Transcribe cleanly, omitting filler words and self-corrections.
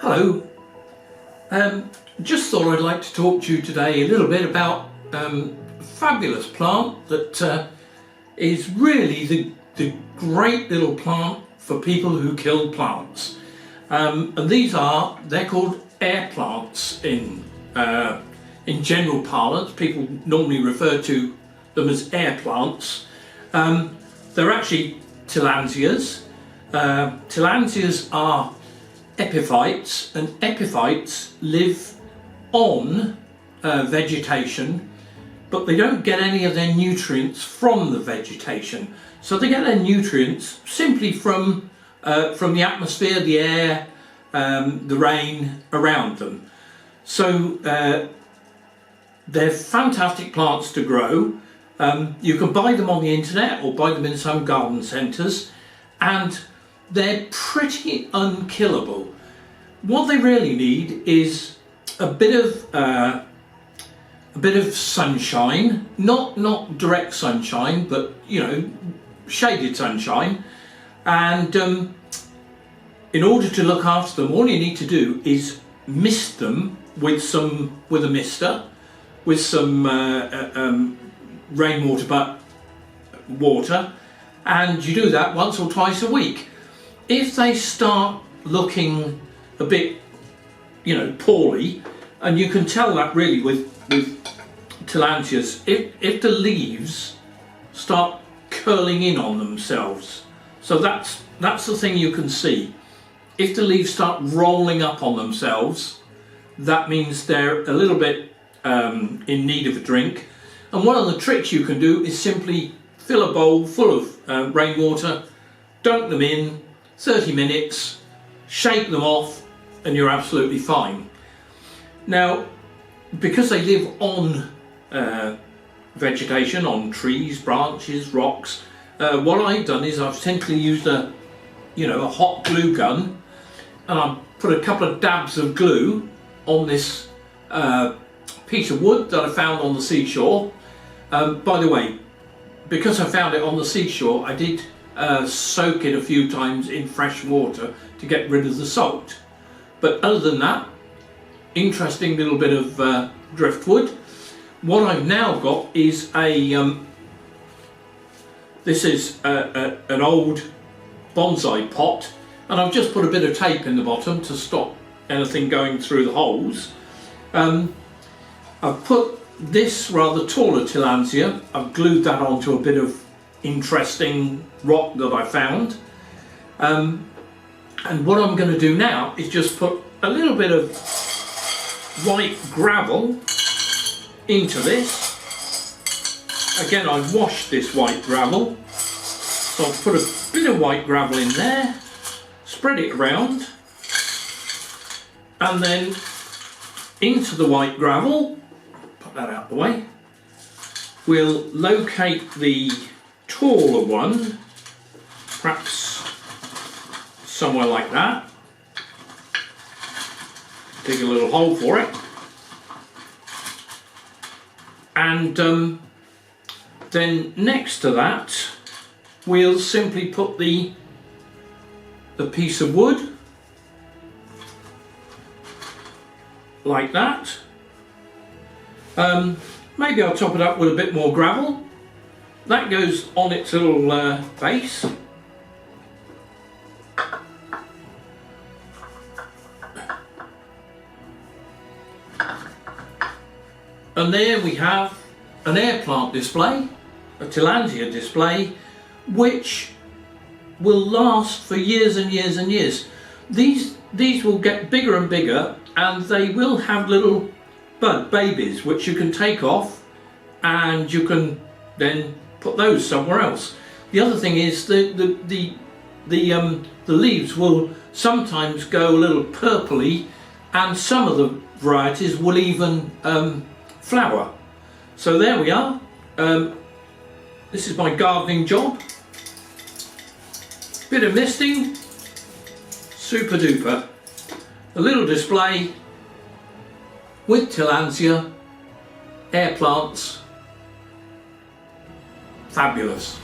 Hello. Just thought I'd like to talk to you today a little bit about a fabulous plant that is really the great little plant for people who kill plants. And they're called air plants in general parlance. People normally refer to them as air plants. They're actually Tillandsias. Tillandsias are epiphytes, and epiphytes live on vegetation, but they don't get any of their nutrients from the vegetation. So they get their nutrients simply from the atmosphere, the air, the rain around them. So they're fantastic plants to grow. You can buy them on the internet or buy them in some garden centres, and they're pretty unkillable. What they really need is a bit of sunshine, not direct sunshine, but shaded sunshine. And in order to look after them, all you need to do is mist them with a mister, with some rainwater water, and you do that once or twice a week. If they start looking a bit, poorly, and you can tell that really with Tillandsias, if the leaves start curling in on themselves, so that's the thing you can see. If the leaves start rolling up on themselves, that means they're a little bit in need of a drink. And one of the tricks you can do is simply fill a bowl full of rainwater, dunk them in, 30 minutes, shake them off, and you're absolutely fine. Now, because they live on vegetation, on trees, branches, rocks, what I've done is I've simply used a hot glue gun, and I've put a couple of dabs of glue on this piece of wood that I found on the seashore. By the way, because I found it on the seashore, I did soak it a few times in fresh water to get rid of the salt. But other than that, interesting little bit of driftwood. What I've now got is this is an old bonsai pot, and I've just put a bit of tape in the bottom to stop anything going through the holes. I've put this rather taller Tillandsia, I've glued that onto a bit of interesting rock that I found. And what I'm going to do now is just put a little bit of white gravel into this. Again, I've washed this white gravel, so I'll put a bit of white gravel in there, spread it around, and then into the white gravel, put that out the way, we'll locate the taller one, perhaps somewhere like that. Dig a little hole for it, and then next to that we'll simply put the piece of wood like that. Maybe I'll top it up with a bit more gravel. That goes on its little base. And there we have an air plant display, a Tillandsia display, which will last for years and years and years. These will get bigger and bigger, and they will have little bud babies which you can take off, and you can then put those somewhere else. The other thing is the leaves will sometimes go a little purpley, and some of the varieties will even flower. So there we are. This is my gardening job. Bit of misting, super duper. A little display with Tillandsia, air plants, fabulous.